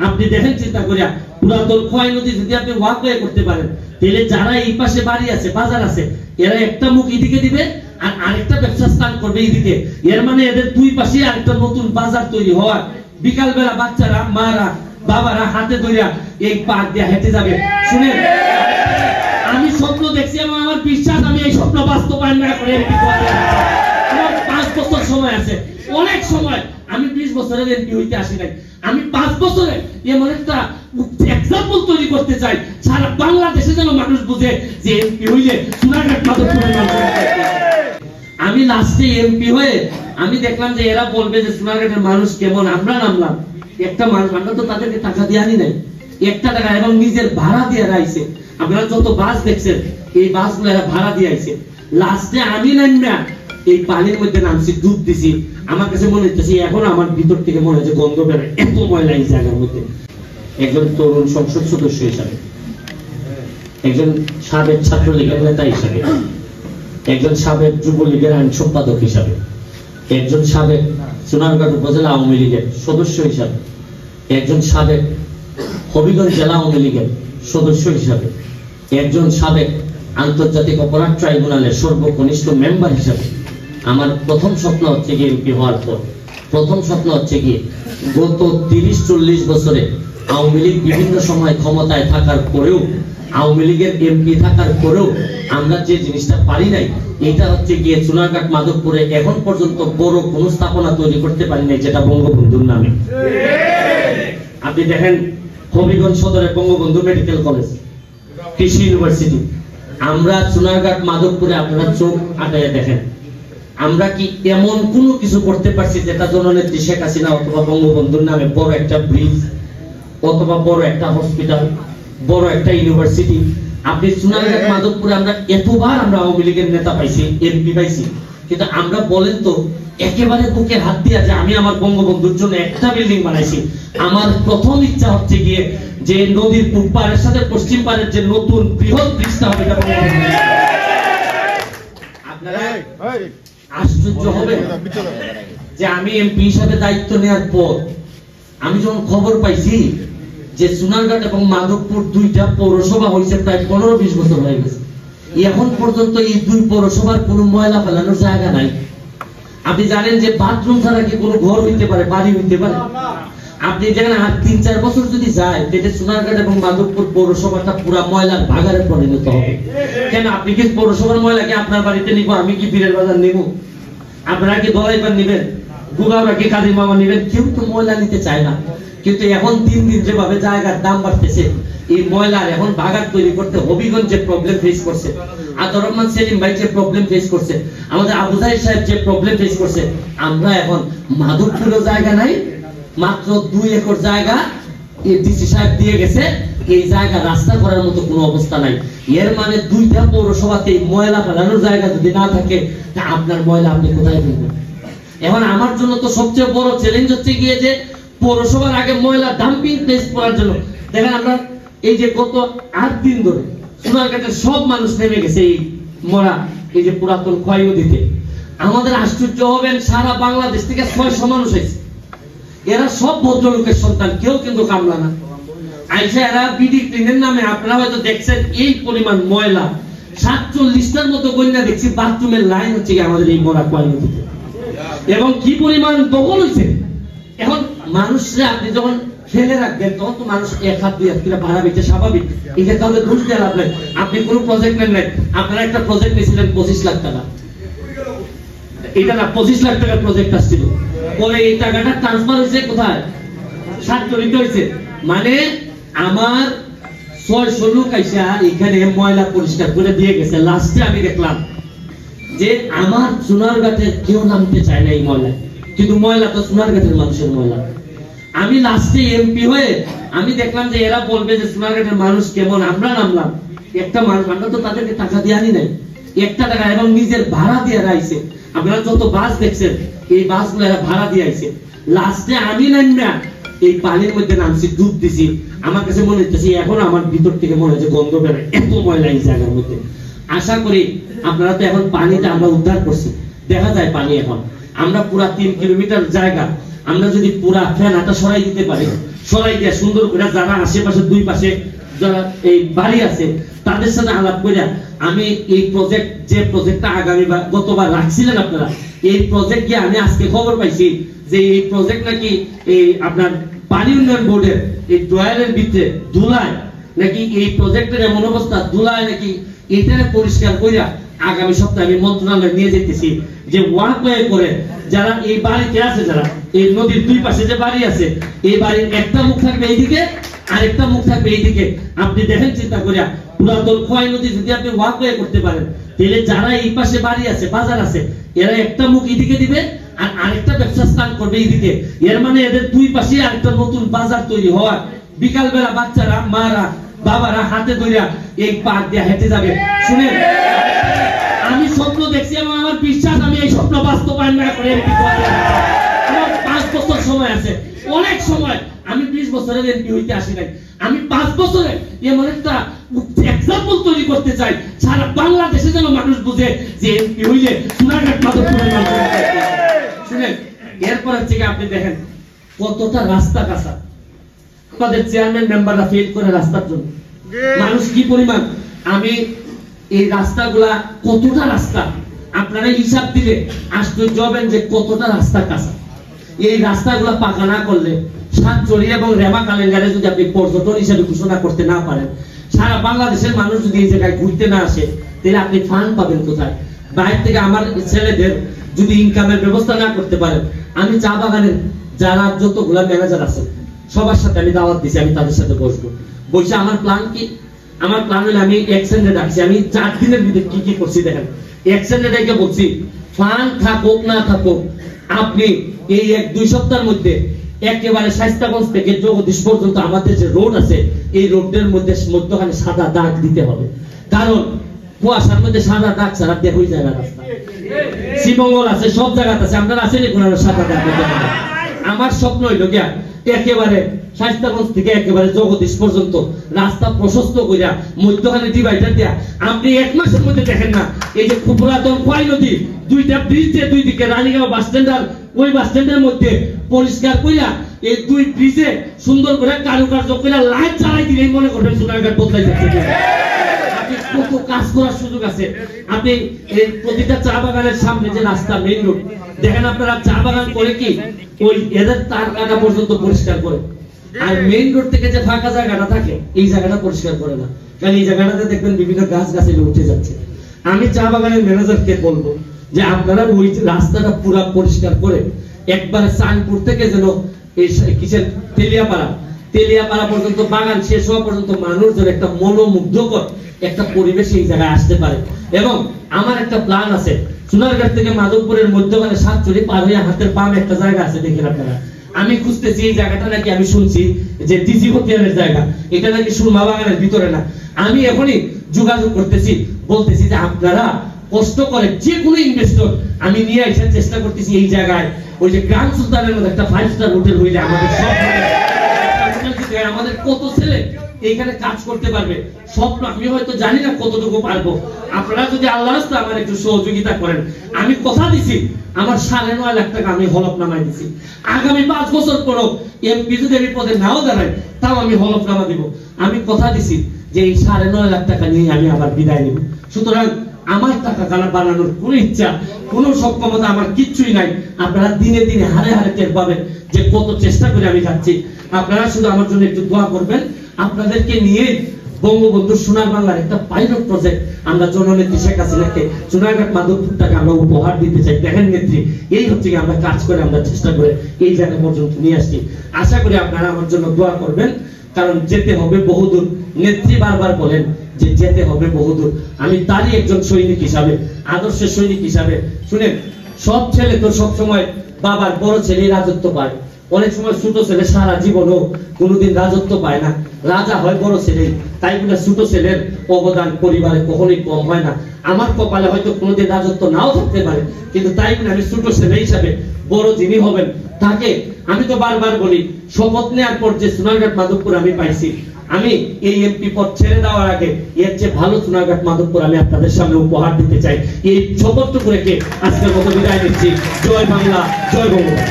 আপনি দেখেন চিন্তা করিয়া পুরাতন খোয়াই নদী যদি আপনি ওয়াকওয়ে করতে পারেন, তাহলে যারা এই পাশে বাড়ি আছে, বাজার আছে, এরা একটা মুখ এদিকে দিবে আর আরেকটা ব্যবসা স্থান করবে এইদিকে। এর মানে এদের দুই পাশে আরেকটা নতুন বাজার তৈরি হওয়ার। বিকাল বেলা বাচ্চারা, মারা, বাবারা হাতে ধরিয়া এই পার্ক দিয়ে হেঁটে যাবে। শুনেন, আমি স্বপ্ন দেখছি এবং আমার বিশ্বাস আমি এই স্বপ্ন বাস্তবায়ন না করে আমার 5 বছর সময় আছে, অনেক সময়। আমি 20 বছরের এমপি হইতে আসি নাই, আমি 5 বছরে এমন একটা এক্সাম্পল তৈরি করতে চাই সারা বাংলাদেশে যেন মানুষ বুঝে যে এমপি হইলে সোনারঘাট মাধবপুরের মানুষ। আমি লাস্টে এমপি হয়ে আমি দেখলাম যে এরা বলবে যে সোনারঘাটের মানুষ কেমন। আমরা নামলাম, একটা মানুষ, আমরা তো তাদেরকে টাকা দিয়ে আনি নাই, 1 টাকা, এবং নিজের ভাড়া দিয়ে আইছে। আপনারা যত বাস দেখছেন এই বাসগুলো এরা ভাড়া দিয়ে আইছে। লাস্টে আমি নামনা এই পানির মধ্যে নামছি, ডুব দিছি। আমার কাছে মনে হচ্ছে এখন আমার ভিতর থেকে মনে হচ্ছে গন্ধ বেরোয়, এত ময়লা এই জায়গার মধ্যে। একজন তরুণ সংসদ সদস্য হিসাবে, একজন সাবেক ছাত্রলীগের নেতা হিসাবে, একজন সাবেক যুবলীগের আইন সম্পাদক হিসাবে, একজন সাবেক সোনারঘাট উপজেলা আওয়ামী লীগের সদস্য হিসাবে, একজন সাবেক হবিগঞ্জ জেলা আওয়ামী লীগের সদস্য হিসাবে, একজন সাবেক আন্তর্জাতিক অপরাধ ট্রাইব্যুনালের সর্বকনিষ্ঠ মেম্বার হিসাবে আমার প্রথম স্বপ্ন হচ্ছে গিয়ে এমপি হওয়ার পর, প্রথম স্বপ্ন হচ্ছে গিয়ে গত 30-40 বছরে আওয়ামী লীগ বিভিন্ন সময় ক্ষমতায় থাকার পরেও, আওয়ামী লীগের এমপি থাকার পরেও আমরা যে জিনিসটা পারি নাই, এটা হচ্ছে গিয়ে সোনারঘাট মাধবপুরে এখন পর্যন্ত বড় কোনো স্থাপনা তৈরি করতে পারি নাই, যেটা বঙ্গবন্ধুর নামে। আপনি দেখেন হবিগঞ্জ সদরে বঙ্গবন্ধু মেডিকেল কলেজ, কৃষি ইউনিভার্সিটি। আমরা সোনারঘাট মাধবপুরে আপনারা চোখ আটাইয়া দেখেন, আমরা কি এমন কোনো কিছু করতে পারছি যেটা জননেত্রী শেখ হাসিনা অথবা বঙ্গবন্ধুর নামে বড় একটা ব্রিজ অথবা বড় একটা হসপিটাল, বড় একটা ইউনিভার্সিটি। আপনি সোনারঘাট মাধবপুরে আমরা এতবার আমরা আওয়ামী লীগের নেতা পাইছি, এমপি পাইছি, কিন্তু আমরা বলেন তো একেবারে বুকে হাত দিয়া যে আমি আমার বঙ্গবন্ধুর জন্য একটা বিল্ডিং বানাইছি। আমার প্রথম ইচ্ছা হচ্ছে গিয়ে যে নদীর পূর্ব পাড়ের সাথে পশ্চিম পাড়ের যে নতুন বৃহৎ ব্রিজটা হবে, আপনারা আশ্চর্য হবে যে আমি এমপি হিসাবে দায়িত্ব নেওয়ার পর আমি যখন খবর পাইছি যে সোনারঘাট এবং মাধবপুর দুইটা পৌরসভা হয়েছে প্রায় 15-20 বছর হয়ে গেছে, এখন পর্যন্ত এই দুই পৌরসভার কোনো ময়লা ফেলানোর জায়গা নাই। আপনি জানেন যে বাথরুম ছাড়া কি কোনো ঘর হইতে পারে, বাড়ি হইতে পারে? আপনি দেখেন আর 3-4 বছর যদি যায় তাহলে সোনারঘাট এবং মাধবপুর পৌরসভাটা পুরা ময়লার ভাগারে পরিণত হবে। কেন? আপনি কি পৌরসভার ময়লাকে আপনার বাড়িতে নিব? আমি কি বীরের বাজার নিব? আপনারা কি দলাইপার নিবেন? গুগাওরা কি কাদির মামা নিবেন? কেউ তো ময়লা নিতে চায় না। কিন্তু এখন দিন দিন যেভাবে জায়গার দাম বাড়তেছে, এই ময়লার এখন ভাগার তৈরি করতে হবিগঞ্জ যে প্রবলেম ফেস করছে, আতর রহমান সেলিম ভাই যে প্রবলেম ফেস করছে, আমাদের আবু জাহির সাহেব যে প্রবলেম ফেস করছে, আমরা এখন মাধবপুরেও জায়গা নাই, মাত্র 2 একর জায়গা ডিসি সাহেব দিয়ে গেছে, এই জায়গা রাস্তা করার মতো কোনো অবস্থা নাই। এর মানে 2টা পৌরসভাতে ময়লা ফেলানোর জায়গা যদি না থাকে, তা আপনার ময়লা আপনি কোথায় ফেলবেন? এখন আমার জন্য তো সবচেয়ে বড় চ্যালেঞ্জ হচ্ছে গিয়ে যে পৌরসভার আগে ময়লা ডাম্পিং প্লেস করার জন্য। দেখেন আমরা এই যে গত 8 দিন ধরে সোনারঘাটের সব মানুষ নেমে গেছে এই মরা এই যে পুরাতন খোয়াই নদীতে। আমাদের আশ্চর্য হবেন, সারা বাংলাদেশ থেকে 600 মানুষ হয়েছে। এরা সব ভদ্রলোকের সন্তান, কেউ কিন্তু কামলা না। আইসা এরা বিডি ক্লিনের নামে, আপনারা হয়তো দেখছেন এই পরিমাণ ময়লা, 47টার মতো কন্যা দেখছি বাথরুমের লাইন হচ্ছে আমাদের এই মরা খোয়াই নদীতে, এবং কি পরিমাণ দখল হয়েছে। এখন মানুষরা আপনি যখন ফেলে রাখবেন তখন তো মানুষ 1 হাত 2 হাত করে বাড়াবে, এটা স্বাভাবিক। এটা কাউকে দোষ দেওয়া লাভ নাই। আপনি কোনো প্রজেক্ট নেন নাই, আপনারা একটা প্রজেক্ট নিয়েছিলেন 25 লাখ টাকা, এটা না 25 লাখ টাকার প্রজেক্ট আসছিল, পরে এই টাকাটা ট্রান্সফার হয়েছে কোথায়? স্বাক্ষরিত হয়েছে। মানে আমার 600 লোক আইসা এখানে ময়লা পরিষ্কার করে দিয়ে গেছে। লাস্টে আমি দেখলাম যে আমার সোনারঘাটের কেউ নামতে চায় না এই ময়লায়, কিন্তু ময়লা তো সোনারঘাটের মানুষের ময়লা। আমি লাস্টে এমপি হয়ে আমি দেখলাম যে এরা বলবে যে সোনারঘাটের মানুষ কেমন। আমরা নামলাম, একটা মানুষ, আমরা তো তাদেরকে টাকা দিয়ে আনি নাই, 1 টাকা, এবং নিজের ভাড়া দিয়ে আইছে। আপনারা যত বাস দেখছেন এই বাসগুলো এরা ভাড়া দিয়ে আইছে। লাস্টে আমি নামনা এই পানির মধ্যে নামছি, ডুব দিছি। আমার কাছে মনে হচ্ছে এখন আমার ভিতর থেকে মনে হচ্ছে গন্ধ বেরোয়, এত ময়লা এই জায়গার মধ্যে। আশা করি আপনারা তো এখন পানিটা আমরা উদ্ধার করছি, দেখা যায় পানি এখন আমরা পুরা 3 কিলোমিটার জায়গা আমরা যদি পুরা ফেনাটা সরাই দিতে পারি, সরাই দিয়া সুন্দর করে যারা আশেপাশে দুই পাশে যারা এই বাড়ি আছে তাদের সাথে আলাপ করে আমি এই প্রজেক্ট যে প্রজেক্টটা আগামী গতবার রাখছিলেন আপনারা, এই প্রজেক্ট গিয়ে আমি আজকে খবর পাইছি যে এই প্রজেক্ট নাকি এই আপনার পানি উন্নয়ন বোর্ডের এই ড্রয়ারের ভিতরে ধুলায় নাকি এই প্রজেক্টের এমন অবস্থা ধুলায় নাকি এটা পরিষ্কার কইরা আগামী সপ্তাহে আমি মন্ত্রণালয়ে নিয়ে যেতেছি যে ওয়াকওয়ে করে যারা এই বাড়িতে আছে, যারা এই নদীর দুই পাশে যে বাড়ি আছে, এই বাড়ির একটা মুখ থাকবে এইদিকে আর একটা মুখ থাকবে এইদিকে। আপনি দেখেন চিন্তা করিয়া পুরাতন খোয়াই নদী যদি আপনি ওয়াকওয়ে করতে পারেন তাহলে যারা এই পাশে বাড়ি আছে বাজার আছে এরা একটা মুখ এইদিকে দিবে আর আরেকটা ব্যবসা স্থান করবে এইদিকে। এর মানে এদের দুই পাশে আরেকটা নতুন বাজার তৈরি হওয়া। বিকাল বেলা বাচ্চারা মারা বাবারা হাতে ধরিয়া এই পাক দিয়ে হেঁটে যাবে। শুনেন, আমি স্বপ্ন দেখছি এবং আমার বিশ্বাস আমি এই স্বপ্ন বাস্তবায়ন না করে আমার 5 বছর সময় আছে, অনেক সময়। আমি 20 বছরের এমপি হইতে আসি নাই, আমি 5 বছরে এমন একটা এক্সাম্পল তৈরি করতে চাই সারা বাংলাদেশে যেন মানুষ বুঝে যে এমপি হইলে সোনারঘাট মাধবপুরের মানুষ। শুনেন, এরপর হচ্ছে আপনি দেখেন কতটা রাস্তা কাঁচা আমাদের চেয়ারম্যান মেম্বাররা ফেল করে রাস্তার জন্য। মানুষ কি পরিমাণ, আমি এই রাস্তাগুলা কতটা রাস্তা আপনারা হিসাব দিলে আশ্চর্য হবেন যে কতটা রাস্তা কাঁচা। এই রাস্তাগুলা পাকা না করলে সাতচড়ি এবং রেমা কালেঙ্গারে যদি আপনি পর্যটন হিসেবে ঘোষণা করতে না পারেন, সারা বাংলাদেশের মানুষ যদি এই জায়গায় ঘুরতে না আসে তাহলে আপনি ফান্ড পাবেন কোথায়? বাইরে থেকে আমার ছেলেদের যদি ইনকামের ব্যবস্থা না করতে পারেন, আমি চা বাগানের যারা যতগুলা ম্যানেজার আছে সবার সাথে আমি দাওয়াত দিছি, আমি তাদের সাথে বসবো। বলছে আমার প্ল্যান কি? আমার প্ল্যান হলো আমি এক্সটেন্ডে ডাকছি, আমি 4 দিনের ভিতরে কি কি করছি দেখেন। এক্সটেন্ডে ডাকে বলছি ফান্ড থাকুক না থাকুক আপনি এই 1-2 সপ্তাহের মধ্যে একেবারে শাইস্তাগঞ্জ থেকে জগদীশ পর্যন্ত আমাদের যে রোড আছে এই রোডের মধ্যে মধ্যখানে সাদা দাগ দিতে হবে। কারণ কুয়াশার মধ্যে সাদা দাগ ছাড়া দিয়ে হয়ে যায় না রাস্তা। শ্রীমঙ্গল আছে, সব জায়গাতে আছে, আপনারা আসেনি কোন সাদা দাগ দিতে হবে। আমার স্বপ্ন হইল গিয়া একেবারে শাইস্তাগঞ্জ থেকে একেবারে জগদীশ পর্যন্ত রাস্তা প্রশস্ত কইরা মধ্যখানে ডিভাইডার দেয়া। আপনি 1 মাসের মধ্যে দেখেন না এই যে পুরাতন খোয়াই নদী দুইটা ব্রিজে দুই দিকে রানীগাঁও বাস স্ট্যান্ড আর ওই বাস স্ট্যান্ডের মধ্যে পরিষ্কার কইরা এই দুই ব্রিজে সুন্দর করে কারুকার্য কইরা লাইট চালাই দিলেই মনে করবেন সোনারঘাট বদলাই যাচ্ছে। আপনি কত কাজ করার সুযোগ আছে। আপনি এই প্রতিটা চা বাগানের সামনে যে রাস্তা মেইন রোড দেখেন, আপনারা চা বাগান করে কি ওই এদের তার কাটা পর্যন্ত পরিষ্কার করে, আর মেইন রোড থেকে যে ফাঁকা জায়গাটা থাকে এই জায়গাটা পরিষ্কার করে না। কারণ এই জায়গাটাতে দেখবেন বিভিন্ন গাছ গাছালি উঠে যাচ্ছে। আমি চা বাগানের ম্যানেজারকে বলবো যে আপনারা ওই রাস্তাটা পুরো পরিষ্কার করে একবারে চাঁদপুর থেকে যেন এই কিসের তেলিয়াপাড়া পর্যন্ত বাগান শেষ হওয়া পর্যন্ত মানুষ যেন একটা মনোমুগ্ধকর একটা পরিবেশ এই জায়গায় আসতে পারে। এবং আমার একটা প্ল্যান আছে, সোনারঘাট থেকে মাধবপুরের মধ্যখানে সাতচড়ি পার হয়ে হাতের বামে একটা জায়গা আছে, দেখেন আপনারা। আমি খুঁজতেছি এই জায়গাটা নাকি আমি শুনছি যে ডিজি হোটেলের জায়গা, এটা নাকি সুরমা বাগানের ভিতরে না। আমি এখনই যোগাযোগ করতেছি, বলতেছি যে আপনারা কষ্ট করে যে কোনো ইনভেস্টর আমি নিয়ে আসার চেষ্টা করতেছি এই জায়গায়। ওই যে গ্রান্ড সুলতানের মধ্যে একটা 5 স্টার হোটেল হইলে আমাদের সব আমাদের কত ছেলে এইখানে কাজ করতে পারবে। স্বপ্ন আমি হয়তো জানি না কতটুকু পারবো, আপনারা যদি আল্লাহ রাস্তায় আমার একটু সহযোগিতা করেন। আমি কথা দিছি আমার 9.5 লাখ টাকা আমি হলফনামায় দিছি। আগামী 5 বছর পরও এমপি যদি আমি পদে নাও দাঁড়াই তাও আমি হলফনামা দিব। আমি কথা দিছি যে এই 9.5 লাখ টাকা নিয়ে আমি আবার বিদায় নিব। সুতরাং আমার টাকা কানা বানানোর কোন ইচ্ছা কোন সক্ষমতা আমার কিচ্ছুই নাই। আপনারা দিনে দিনে হারে হারে টের পাবেন যে কত চেষ্টা করে আমি যাচ্ছি। আপনারা শুধু আমার জন্য একটু দোয়া করবেন। আপনাদেরকে নিয়ে বঙ্গবন্ধু সোনার বাংলার একটা পাইলট প্রজেক্ট আমরা জননেত্রী শেখ হাসিনাকে সোনারঘাট মাধবপুরটাকে আমরা উপহার দিতে চাই। দেখেন নেত্রী, এই হচ্ছে কি আমরা কাজ করে আমরা চেষ্টা করে এই জায়গা পর্যন্ত নিয়ে আসছি। আশা করি আপনারা আমার জন্য দোয়া করবেন, কারণ যেতে হবে বহুদূর। নেত্রী বারবার বলেন যে যেতে হবে বহুদূর। আমি তারই একজন সৈনিক হিসাবে, আদর্শের সৈনিক হিসাবে। শুনেন, সব ছেলে তো সব সময় বাবার বড় ছেলে রাজত্ব পায়, অনেক সময় ছোট ছেলে সারা জীবনও কোনোদিন রাজত্ব পায় না, রাজা হয় বড় ছেলে। তাই বলে ছোট ছেলের অবদান পরিবারে কখনোই কম হয় না। আমার কপালে হয়তো কোনোদিন রাজত্ব নাও থাকতে পারে, কিন্তু তাই বলে আমি ছোট ছেলে হিসাবে বড় যিনি হবেন তাকে আমি তো বারবার বলি, শপথ নেওয়ার পর যে সোনারঘাট মাধবপুর আমি পাইছি, আমি এই এমপি পদ ছেড়ে দেওয়ার আগে এর চেয়ে ভালো সোনারঘাট মাধবপুর আমি আপনাদের সামনে উপহার দিতে চাই। এই শপথটুকু রেখে আজকের মতো বিদায় নিচ্ছি। জয় বাংলা, জয় বঙ্গবন্ধু।